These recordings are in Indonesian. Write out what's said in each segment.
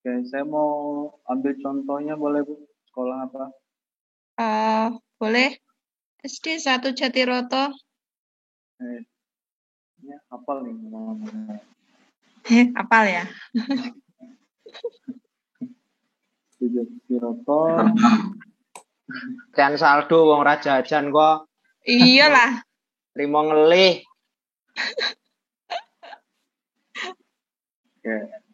Oke, saya mau ambil contohnya boleh Bu? Sekolah apa? Boleh. SD 1 Jatiroto. Ini hafal nih namanya. Hafal ya? Jatiroto. Jan saldo wong ra jajan kok. Iyalah. Trimo ngelih. Oke.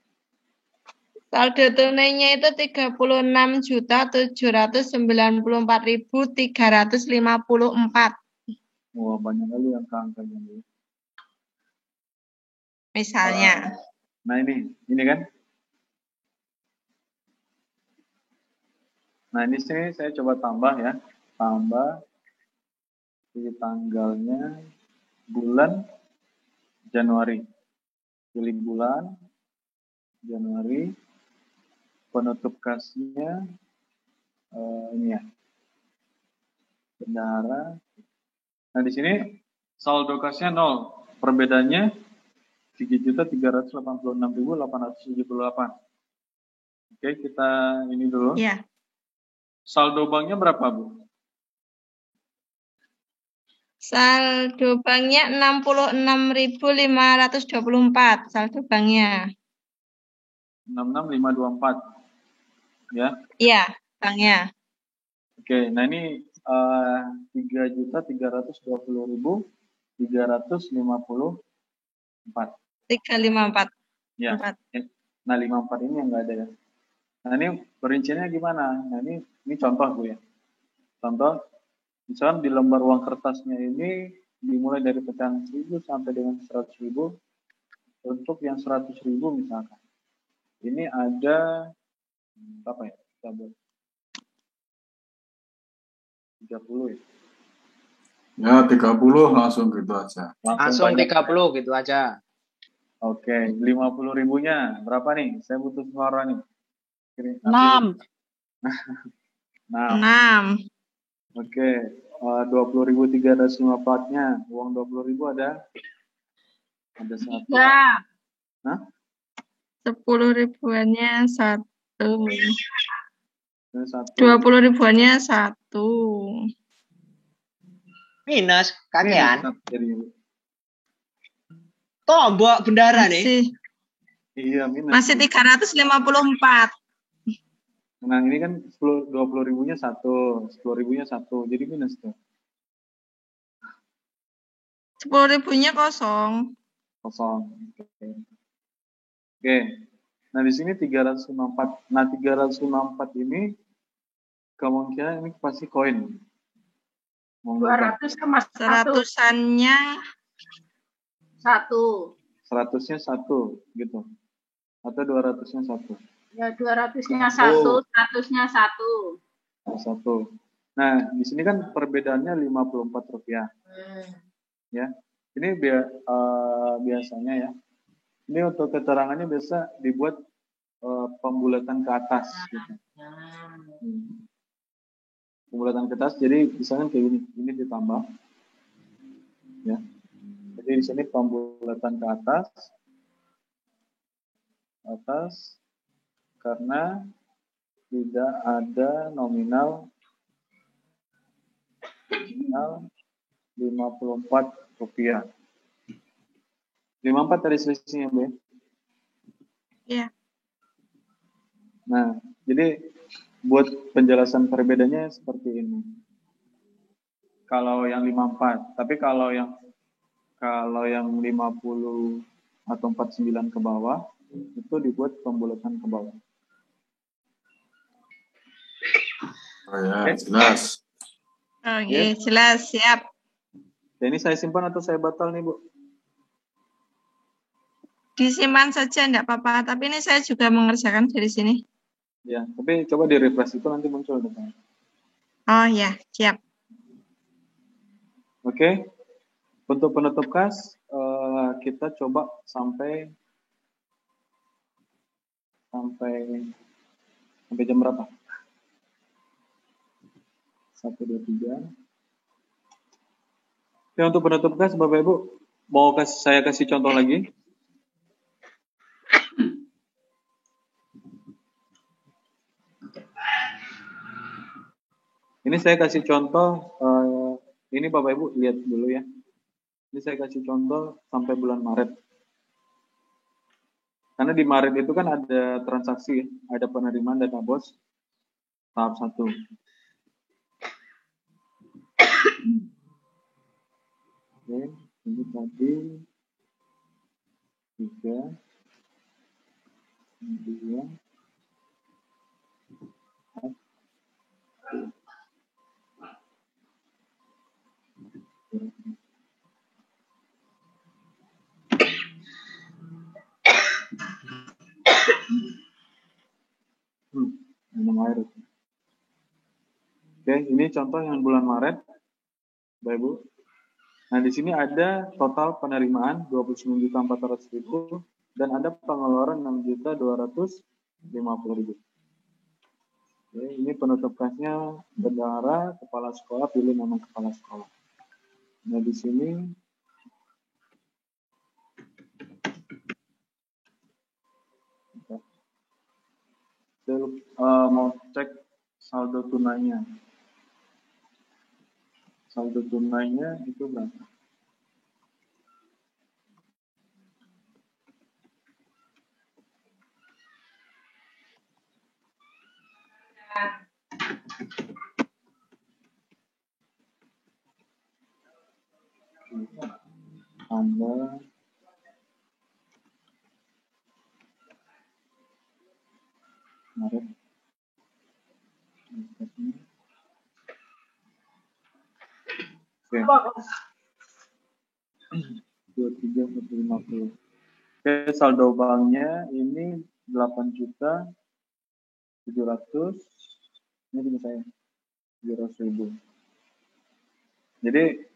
Saldo tunainya itu 36.794.354. Wah, banyak kali angka-angkanya. Misalnya. Nah ini kan. Nah ini sini saya coba tambah ya. Tambah di tanggalnya bulan Januari. Pilih bulan Januari. Penutup kasnya ini ya. Bendahara. Nah di sini saldo kasnya 0. Perbedaannya 3.386.878. Oke, kita ini dulu. Iya. Saldo banknya berapa, Bu? Saldo banknya 66.524 saldo banknya. 66.524. Ya. Iya, banknya. Oke, nah ini 3.320.354. 354. Ya. 4. Nah 54 ini yang nggak ada ya. Nah ini perinciannya gimana? Nah ini contoh Bu ya. Contoh, misalnya di lembar uang kertasnya ini dimulai dari pecahan 1.000 sampai dengan 100.000. Untuk yang 100.000 misalkan. Ini ada berapa ya? Kita buat 30 ya. Ya 30 langsung gitu aja. Langsung 30 gitu aja. Oke, 50.000-nya berapa nih? Saya butuh suara nih. 6. 6. Oke, 20.354-nya. Uang 20.000 ada 1. Ya. Hah? 10 ribuannya 1. 1. 20 ribuannya 1. Minus kakean. Jadi Tombok bendara nih. Iya, minus. Masih 354. Nah, ini kan 20.000-nya 1, 10.000-nya 1, jadi minus tuh. 10 ribunya kosong. Kosong. Oke. Nah, di sini 354. Nah, 354 ini kemungkinan ini pasti koin. 200 sama 100-annya 1. 100-nya 1 gitu. Atau 200-nya 1. Ya 200-nya 1, 100-nya 1. 1. Nah, di sini kan perbedaannya Rp54. Ya. Ini biasanya ya. Ini untuk keterangannya biasa dibuat pembulatan ke atas gitu. Pembulatan ke atas, jadi misalnya kayak gini, ini ditambah. Ya. Jadi di sini pembulatan ke atas karena tidak ada nominal Rp54. 54 tadi selisihnya, Bu. Iya. Nah, jadi buat penjelasan perbedaannya seperti ini. Kalau yang 54, tapi kalau yang 50 atau 49 ke bawah, itu dibuat pembulatan ke bawah. Oh ya, jelas. Oke, jelas, siap. Ini saya simpan atau saya batal nih, Bu? Disimpan saja, enggak apa-apa. Tapi ini saya juga mengerjakan dari sini. Ya, tapi coba di refresh itu nanti muncul depan. Oh ya, siap. Oke. Untuk penutup kas, kita coba sampai jam berapa? 1, 2, 3. Oke, untuk penutup kas, Bapak Ibu, mau saya kasih contoh lagi? Ini saya kasih contoh, ini Bapak Ibu lihat dulu ya. Ini saya kasih contoh sampai bulan Maret. Karena di Maret itu kan ada transaksi, ada penerimaan dana bos tahap 1. Oke, ini tadi 3, 2, 4. Minum air. Oke, ini contoh yang bulan Maret, Bapak Ibu. Nah, di sini ada total penerimaan 29.400.000 dan ada pengeluaran 6.250.000. Oke, ini penutup kasnya bendahara, kepala sekolah, pilih nama kepala sekolah. Nah, di sini saya mau cek saldo tunainya. Saldo tunainya itu berapa? Tambah Maret. Oke. 23.50. Oke, saldo banknya ini 8.700.000. Ini bisa saya 700.000. Jadi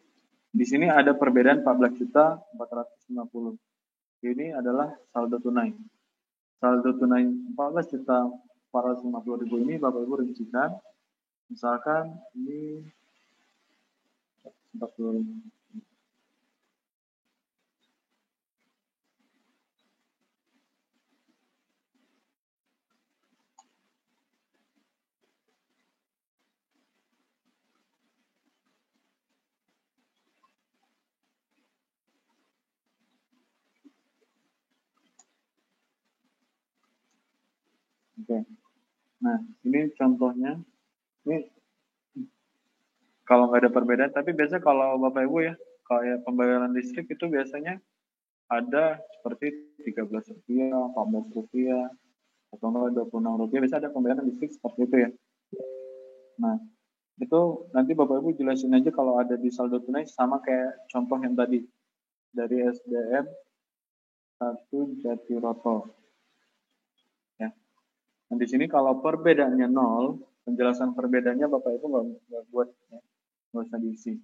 di sini ada perbedaan 14.450. Ini adalah saldo tunai. Saldo tunai 14.450.000 ini Bapak Ibu rincikan. Misalkan ini 40. Oke. Nah, ini contohnya. Ini kalau nggak ada perbedaan, tapi biasanya kalau Bapak Ibu ya, kayak pembayaran listrik itu biasanya ada seperti Rp13, Rp14, atau Rp26. Biasanya ada pembayaran listrik seperti itu ya. Nah, itu nanti Bapak Ibu jelasin aja kalau ada di saldo tunai sama kayak contoh yang tadi dari SDM 1 Jatiroto. Ya. Nah, di sini kalau perbedaannya 0, penjelasan perbedaannya Bapak Ibu nggak buat ya. Nggak usah diisi.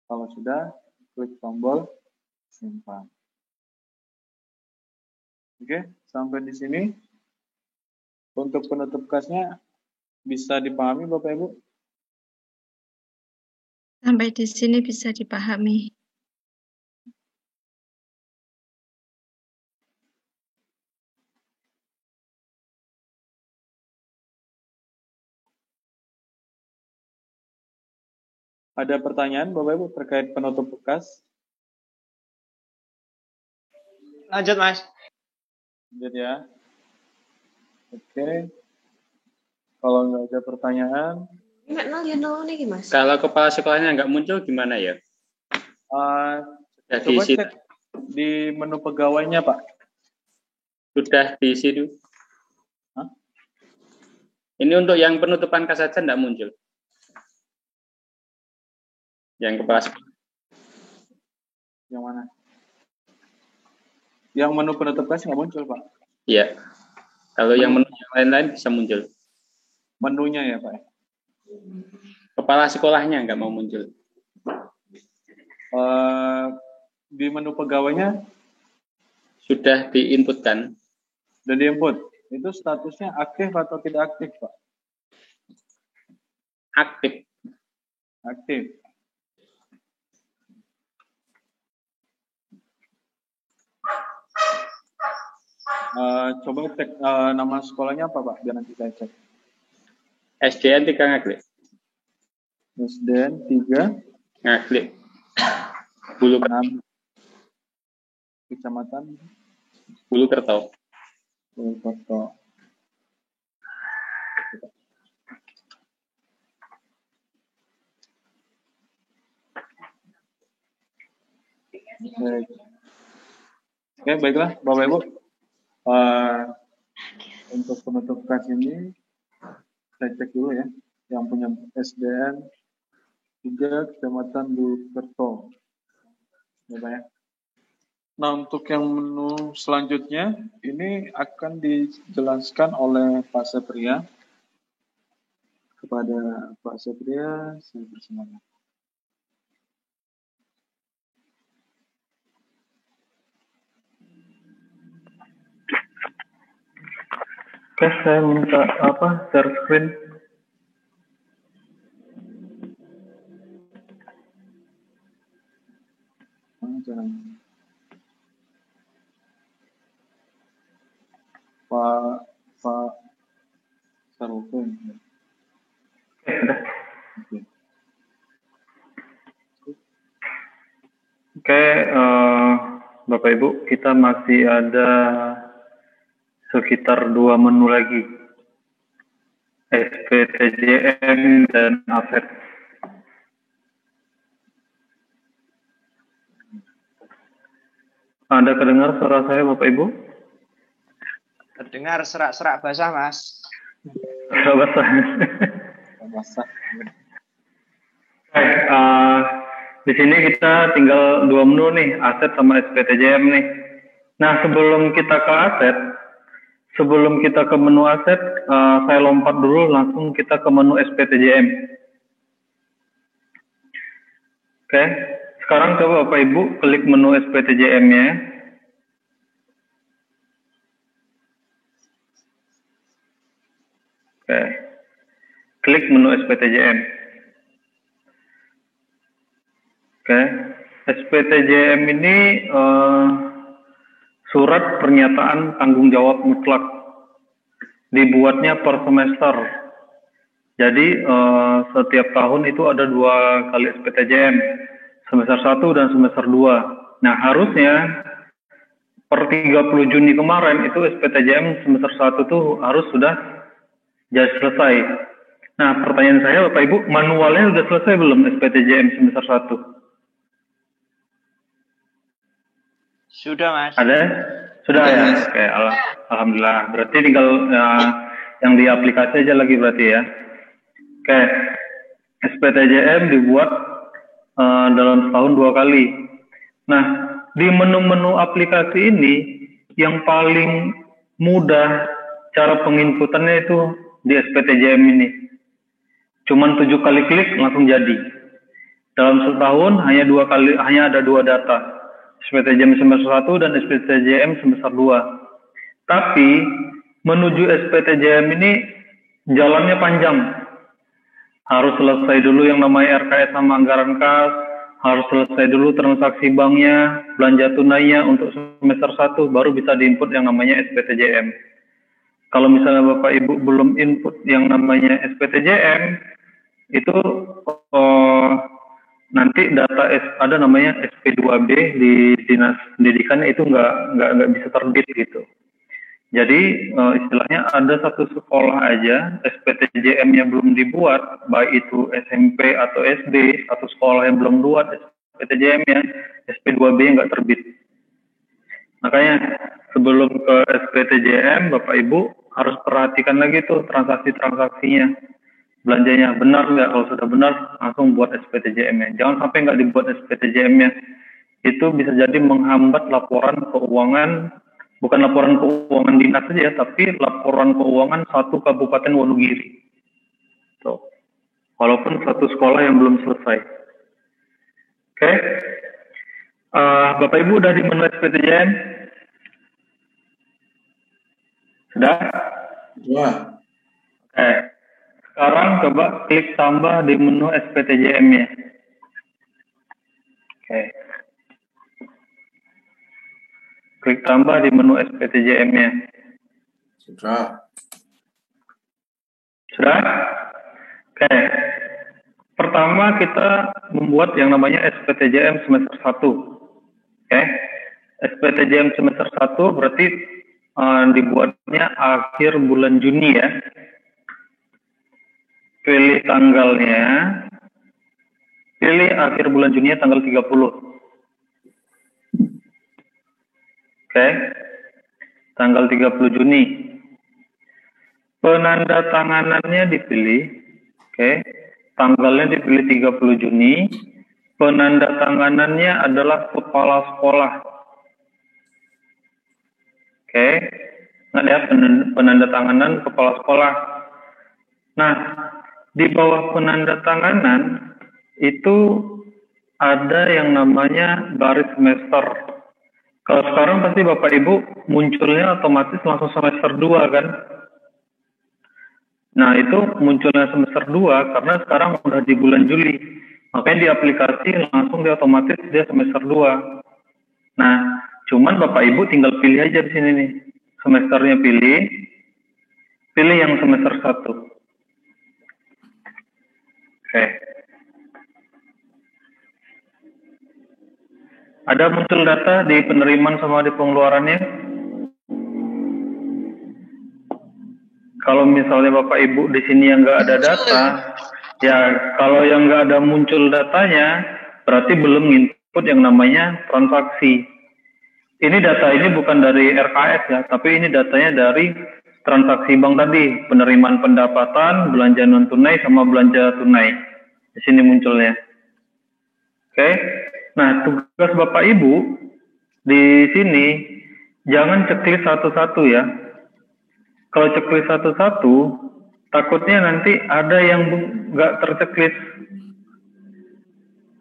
Kalau sudah, klik tombol simpan. Oke, sampai di sini. Untuk penutup kasnya bisa dipahami Bapak Ibu? Sampai di sini bisa dipahami. Ada pertanyaan Bapak Ibu terkait penutup bekas? Lanjut, Mas. Lanjut ya. Oke. Kalau nggak ada pertanyaan. Nggak nol ya nol nih Mas. Kalau kepala sekolahnya nggak muncul gimana ya? Coba cek di menu pegawainya Pak. Sudah diisi dulu. Hah? Ini untuk yang penutupan kas saja nggak muncul. Yang kepala sekolah. Yang mana? Yang menu penutup kas nggak muncul Pak? Iya. Kalau yang menu yang lain-lain bisa muncul. Menunya ya Pak? Kepala sekolahnya nggak mau muncul. Di menu pegawainya? Sudah diinputkan. Sudah diinput. Itu statusnya aktif atau tidak aktif Pak? Aktif. Aktif. Coba cek nama sekolahnya apa Pak, biar nanti saya cek. SDN 3 Ngaglik. SDN 3, Nah, klik. Bulu 6 kecamatan Kerto. Purwokerto. Oke, baiklah Bapak Ibu. Untuk penutup kelas ini saya cek dulu ya, yang punya SDN 3 Kecamatan Purwokerto. Ya, Pak ya. Nah, untuk yang menu selanjutnya ini akan dijelaskan oleh Pak Sepria. Kepada Pak Sepria, saya persilakan. Oke, saya minta share screen. Jangan. Pak Saroko. Oke, Bapak Ibu, kita masih ada sekitar 2 menu lagi, SPTJM dan AFET. Ada kedengar suara saya, Bapak Ibu? Terdengar serak-serak basah, Mas. Serak basah. Basah. Di sini kita tinggal 2 menu nih, aset sama SPTJM nih. Nah, sebelum kita ke aset, sebelum kita ke menu aset, saya lompat dulu langsung kita ke menu SPTJM. Oke, sekarang coba Bapak Ibu klik menu SPTJM-nya. Oke, klik menu SPTJM. Oke, SPTJM ini surat pernyataan tanggung jawab mutlak, dibuatnya per semester. Jadi setiap tahun itu ada 2 kali SPTJM, semester 1 dan semester 2. Nah, harusnya per 30 Juni kemarin itu SPTJM semester 1 tuh harus sudah jadi selesai. Nah, pertanyaan saya Bapak Ibu, manualnya sudah selesai belum SPTJM semester 1? Sudah, Mas. Ada? Sudah ya? Oke, alhamdulillah. Berarti tinggal yang di aplikasi aja lagi berarti ya. Oke, SPTJM dibuat dalam setahun 2 kali. Nah, di menu-menu aplikasi ini yang paling mudah cara penginputannya itu di SPTJM ini. Cuman 7 kali klik langsung jadi. Dalam setahun hanya ada 2 data. SPTJM semester 1 dan SPTJM semester 2. Tapi menuju SPTJM ini jalannya panjang. Harus selesai dulu yang namanya RKS sama anggaran kas, harus selesai dulu transaksi banknya, belanja tunainya untuk semester 1, baru bisa diinput yang namanya SPTJM. Kalau misalnya Bapak Ibu belum input yang namanya SPTJM, itu nanti data ada namanya SP2B di Dinas Pendidikannya itu nggak bisa terbit gitu. Jadi istilahnya ada satu sekolah aja SPTJM-nya belum dibuat, baik itu SMP atau SD, satu sekolah yang belum buat SPTJM-nya, SP2B nggak terbit. Makanya sebelum ke SPTJM, Bapak Ibu harus perhatikan lagi tuh transaksi-transaksinya. Belanjanya benar nggak? Kalau sudah benar, langsung buat SPTJM-nya. Jangan sampai nggak dibuat SPTJM-nya. Itu bisa jadi menghambat laporan keuangan, bukan laporan keuangan dinas saja, tapi laporan keuangan satu Kabupaten Wonogiri. Tuh. Walaupun satu sekolah yang belum selesai. Oke. Bapak Ibu udah di menu SPTJM? Sudah? Ya. Oke. Sekarang coba klik tambah di menu SPTJM-nya. Oke. Klik tambah di menu SPTJM-nya. Sudah. Sudah? Oke. Pertama kita membuat yang namanya SPTJM semester 1. Oke. SPTJM semester 1 berarti dibuatnya akhir bulan Juni ya. Pilih tanggalnya. Pilih akhir bulan Juni tanggal 30. Oke. Tanggal 30 Juni. Penandatanganannya dipilih. Oke. Tanggalnya dipilih 30 Juni. Penandatanganannya adalah kepala sekolah. Oke. Nggak ya, penandatanganan kepala sekolah. Nah, di bawah penandatanganan itu ada yang namanya garis semester. Kalau sekarang pasti Bapak Ibu munculnya otomatis langsung semester 2 kan? Nah, itu munculnya semester 2 karena sekarang udah di bulan Juli. Makanya di aplikasi langsung dia otomatis dia semester 2. Nah, cuman Bapak Ibu tinggal pilih aja di sini nih. Semesternya pilih yang semester 1. Oke. Ada muncul data di penerimaan sama di pengeluarannya? Kalau misalnya Bapak Ibu di sini yang nggak ada data, ya kalau yang nggak ada muncul datanya, berarti belum input yang namanya transaksi. Ini data ini bukan dari RKS ya, tapi ini datanya dari transaksi bank tadi, penerimaan pendapatan, belanja non tunai sama belanja tunai. Di sini munculnya. Oke. Nah, tugas Bapak Ibu di sini jangan checklist satu-satu ya. Kalau checklist satu-satu, takutnya nanti ada yang nggak terchecklist.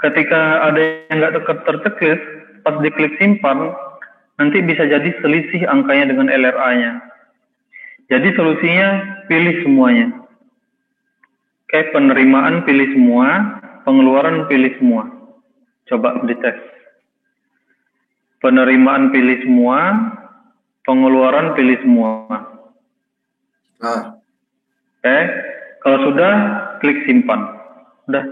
Ketika ada yang nggak terchecklist, pas diklik simpan, nanti bisa jadi selisih angkanya dengan LRA-nya. Jadi solusinya pilih semuanya. Oke, penerimaan pilih semua, pengeluaran pilih semua. Coba dites. Penerimaan pilih semua, pengeluaran pilih semua. Oke, kalau sudah klik simpan. Udah.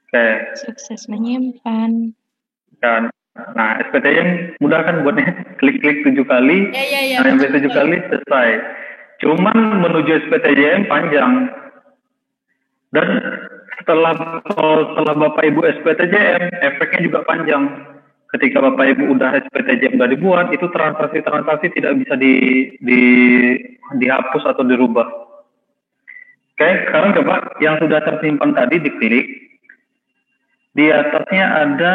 Oke. Sukses menyimpan. Kan. Nah, SPTJM mudah kan buatnya. Klik-klik 7 kali. Ya. Sampai 7 kali selesai. Cuman menuju SPTJM panjang. Dan setelah Bapak Ibu SPTJM, efeknya juga panjang. Ketika Bapak Ibu udah SPTJM udah dibuat, itu transaksi-transaksi tidak bisa dihapus atau dirubah. Oke, sekarang coba yang sudah tersimpan tadi diklik. Di atasnya ada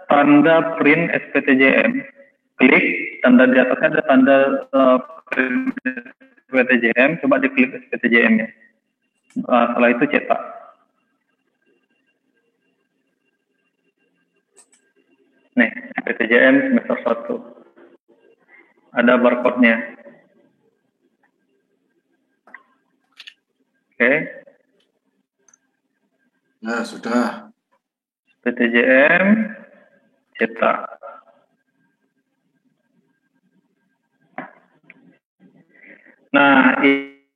tanda print SPTJM. Klik, tanda di atasnya ada tanda print SPTJM. Coba diklik SPTJM-nya. Setelah itu cetak. Nih, SPTJM semester 1. Ada barcode-nya. Oke. Ya, sudah. SPTJM cetak. Nah,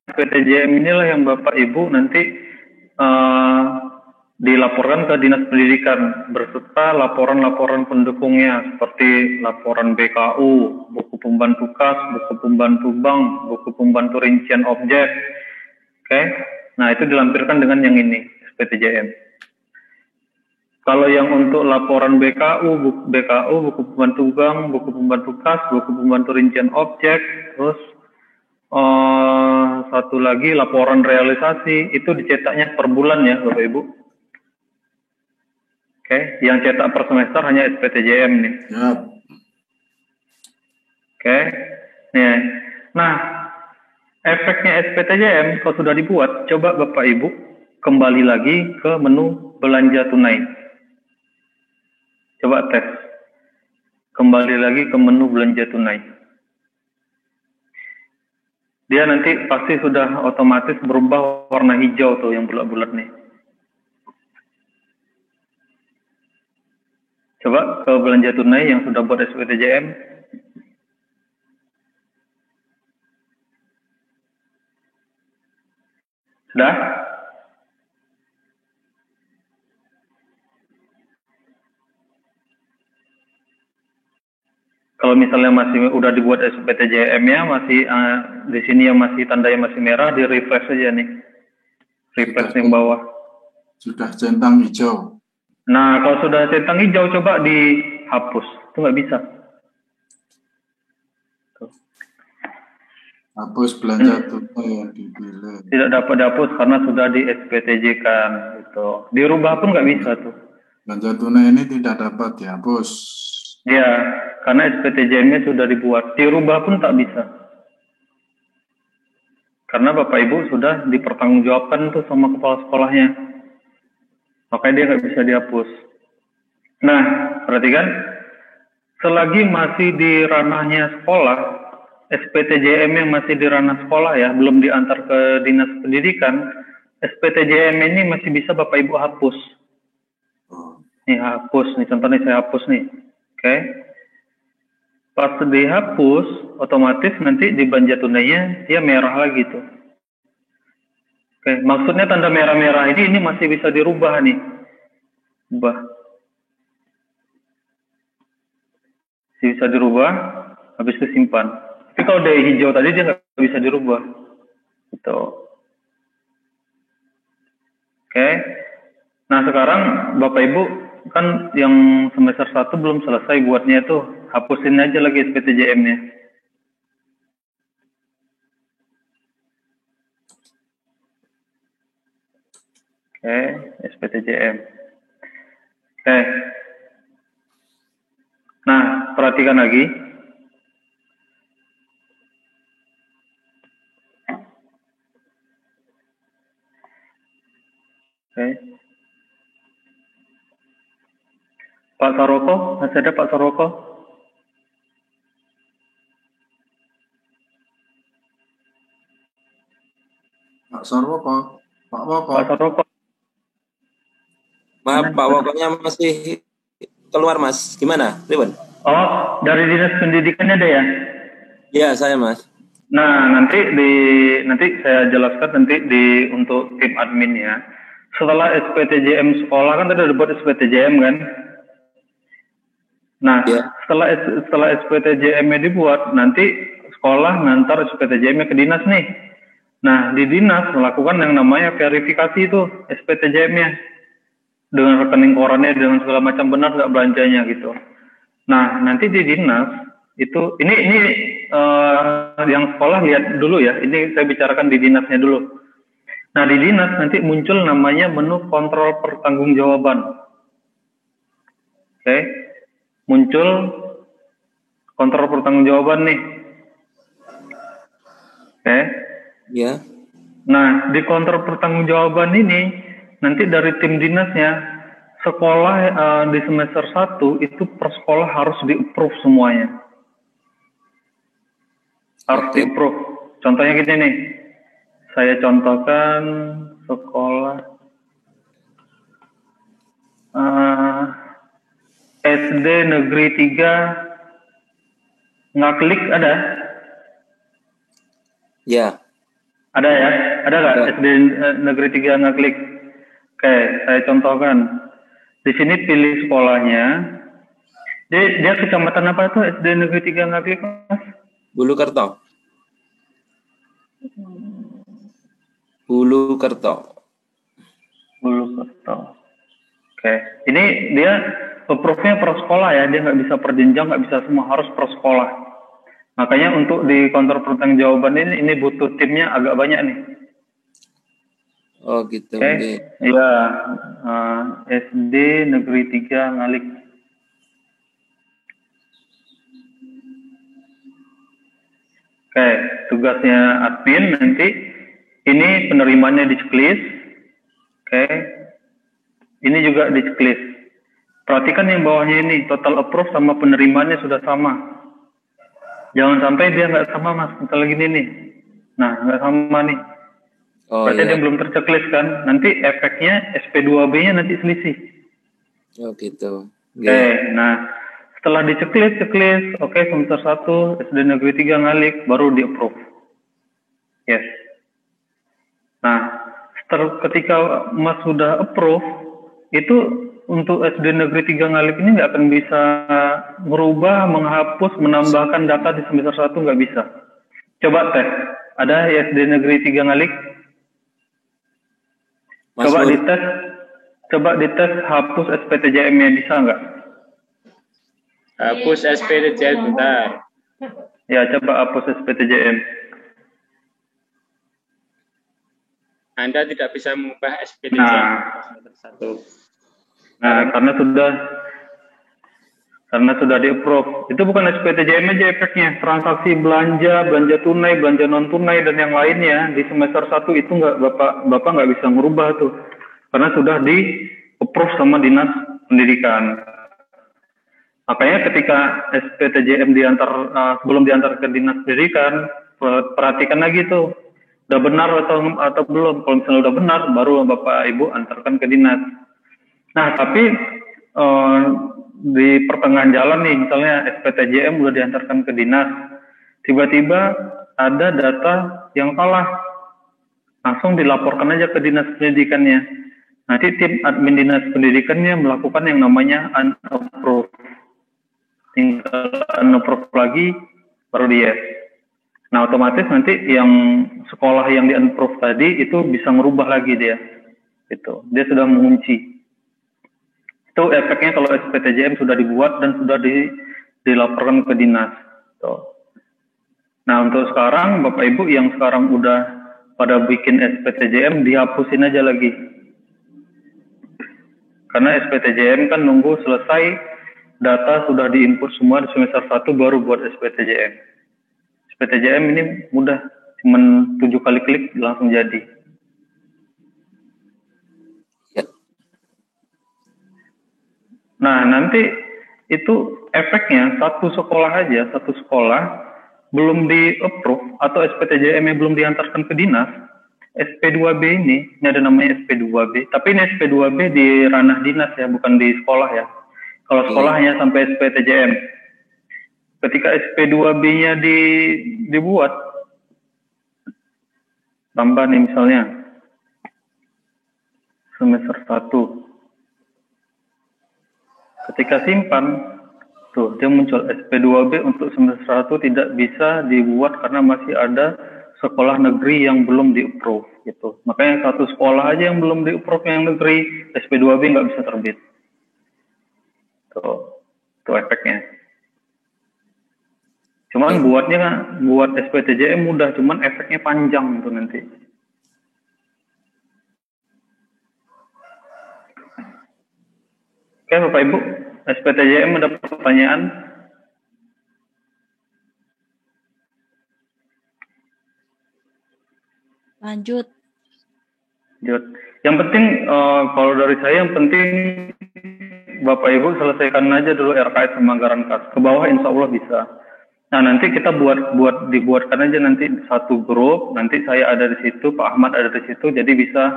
SPTJM inilah yang Bapak Ibu nanti dilaporkan ke Dinas Pendidikan beserta laporan-laporan pendukungnya seperti laporan BKU, buku pembantu kas, buku pembantu bank, buku pembantu rincian objek. Oke. Nah, itu dilampirkan dengan yang ini, SPTJM. Kalau yang untuk laporan BKU, buku pembantu bank, buku pembantu kas, buku pembantu rincian objek, terus satu lagi laporan realisasi, itu dicetaknya per bulan ya Bapak Ibu. Oke, yang cetak per semester hanya SPTJM nih. Ya. Oke. Nah, efeknya SPTJM kalau sudah dibuat, coba Bapak Ibu kembali lagi ke menu belanja tunai. Coba tes. Kembali lagi ke menu belanja tunai. Dia nanti pasti sudah otomatis berubah warna hijau tuh yang bulat-bulat nih. Coba ke belanja tunai yang sudah buat SPTJM, Udah? Kalau misalnya masih udah dibuat SPTJM-nya masih di sini yang masih tandanya masih merah, di refresh aja nih. Refresh yang bawah. Sudah centang hijau. Nah, kalau sudah centang hijau coba dihapus. Itu nggak bisa. Tuh. Hapus belanja tunai yang dipilih. Tidak dapat dihapus karena sudah di SPTJ-kan gitu. Dirubah pun nggak bisa tuh. Belanja tunai ini tidak dapat dihapus. Ya, karena SPTJM-nya sudah dibuat. Dirubah pun tak bisa. Karena Bapak Ibu sudah dipertanggungjawabkan tuh sama kepala sekolahnya. Makanya dia nggak bisa dihapus. Nah, perhatikan. Selagi masih di ranahnya sekolah, SPTJM yang masih di ranah sekolah ya, belum diantar ke Dinas Pendidikan, SPTJM ini masih bisa Bapak Ibu hapus. Nih hapus, nih contohnya saya hapus nih. Oke. Pas dihapus, otomatis nanti di belanja tunainya dia merah lagi tuh. Oke, maksudnya tanda merah-merah ini masih bisa dirubah nih. Ubah. Masih bisa dirubah, habis itu simpan. Tapi kalau dari hijau tadi dia nggak bisa dirubah. Gitu. Oke. Nah sekarang Bapak Ibu kan yang semester 1 belum selesai buatnya tuh, hapusin aja lagi SPTJM-nya. Oke, SPTJM. Oke. Nah, perhatikan lagi. Oke. Pak Saroko, masih ada Pak Saroko? Pak Sarwoko, Pak Woko. Pak Saroko. Maaf, Pak Wokonya masih keluar, Mas. Gimana, Riwan? Oh, dari Dinas Pendidikannya ada ya? Iya, saya, Mas. Nah, nanti saya jelaskan untuk tim admin ya. Setelah SPTJM sekolah kan tadi ada buat SPTJM kan? Nah, ya. setelah SPTJM-nya dibuat, nanti sekolah ngantar SPTJM-nya ke dinas nih. Nah, di dinas melakukan yang namanya verifikasi itu SPTJM-nya dengan rekening korannya dengan segala macam benar nggak belanjanya gitu. Nah, nanti di dinas itu ini yang sekolah lihat dulu ya. Ini saya bicarakan di dinasnya dulu. Nah, di dinas nanti muncul namanya menu kontrol pertanggungjawaban. Oke. Muncul kontrol pertanggungjawaban nih. Oke. Ya. Nah, di kontrol pertanggungjawaban ini nanti dari tim dinasnya sekolah di semester 1 itu per sekolah harus di-approve semuanya. Harus di-approve. Contohnya gini nih. Saya contohkan sekolah SD Negeri 3 Ngaklik ada? Ya. Ada ya? Ada nggak SD Negeri 3 Ngaklik? Oke, saya contohkan. Di sini pilih sekolahnya. Dia kecamatan apa tuh SD Negeri 3 Ngaklik, Mas? Bulukerto. Bulukerto. Oke, ini dia approve-nya per sekolah ya, dia nggak bisa per jenjang, nggak bisa semua, harus per sekolah. Makanya untuk di kontrol pertanggungjawaban ini butuh timnya agak banyak nih. Oh gitu. Oke. Ya, SD Negeri 3 Ngalik. Oke, tugasnya admin nanti ini penerimanya di checklist. Oke, ini juga di checklist. Perhatikan yang bawahnya ini, total approve sama penerimanya sudah sama. Jangan sampai dia nggak sama, Mas. Misalnya gini nih. Nah, nggak sama nih. Oh, berarti iya. dia belum terchecklist kan. Nanti efeknya SP2B-nya nanti selisih. Oh gitu. Oke, nah setelah di checklist, oke, semester 1 SD Negeri 3 Ngalik baru di approve. Yes. Nah, ketika Mas sudah approve, itu untuk SD Negeri 3 Ngalik ini nggak akan bisa merubah, menghapus, menambahkan data di semester 1, nggak bisa. Coba tes. Ada SD Negeri 3 Ngalik? Coba dites hapus SPTJM-nya, bisa nggak? Hapus SPTJM bentar. Ya, coba hapus SPTJM. Anda tidak bisa mengubah SPTJM semester 1. Nah, karena sudah di-approve. Itu bukan SPTJM aja efeknya. Transaksi belanja tunai, belanja non tunai dan yang lainnya di semester 1 itu Bapak nggak bisa merubah tuh. Karena sudah di-approve sama Dinas Pendidikan. Makanya ketika SPTJM sebelum diantar ke Dinas Pendidikan, perhatikan lagi tuh. Udah benar atau belum? Kalau misalnya udah benar, baru Bapak Ibu antarkan ke dinas. Nah, tapi di pertengahan jalan nih, misalnya SPTJM udah diantarkan ke dinas, tiba-tiba ada data yang salah, langsung dilaporkan aja ke Dinas Pendidikannya. Nanti tim admin Dinas Pendidikannya melakukan yang namanya unapprove. Tinggal unapprove lagi, baru dia. Nah, otomatis nanti yang sekolah yang di-unapprove tadi itu bisa merubah lagi dia. Gitu. Dia sudah mengunci. Itu efeknya kalau SPTJM sudah dibuat dan sudah dilaporkan ke dinas. Tuh. Nah, untuk sekarang Bapak Ibu yang sekarang udah pada bikin SPTJM, dihapusin aja lagi. Karena SPTJM kan nunggu selesai data sudah diinput semua di semester 1 baru buat SPTJM. SPTJM ini mudah, cuma 7 kali klik langsung jadi. Ya. Nah, nanti itu efeknya satu sekolah belum di-approve atau SPTJM-nya belum diantarkan ke dinas, SP2B ini ada namanya SP2B, tapi ini SP2B di ranah dinas ya, bukan di sekolah ya. Kalau sekolah hanya sampai SPTJM. Ketika SP2B-nya dibuat, tambah nih misalnya semester 1. Ketika simpan, tuh dia muncul SP2B untuk semester 1 tidak bisa dibuat karena masih ada sekolah negeri yang belum di-approve gitu. Makanya satu sekolah aja yang belum di-approve yang negeri, SP2B nggak bisa terbit. Tuh efeknya. Cuman buat SPTJM mudah, cuman efeknya panjang tuh nanti. Oke Bapak Ibu, SPTJM ada pertanyaan? Lanjut. Yang penting kalau dari saya yang penting Bapak Ibu selesaikan aja dulu RKS sama anggaran kas. Ke bawah insya Allah bisa. Nah nanti kita dibuatkan aja nanti satu grup, nanti saya ada di situ, Pak Ahmad ada di situ, jadi bisa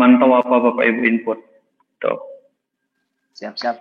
mantau apa Bapak Ibu input. Tuh. Siap-siap.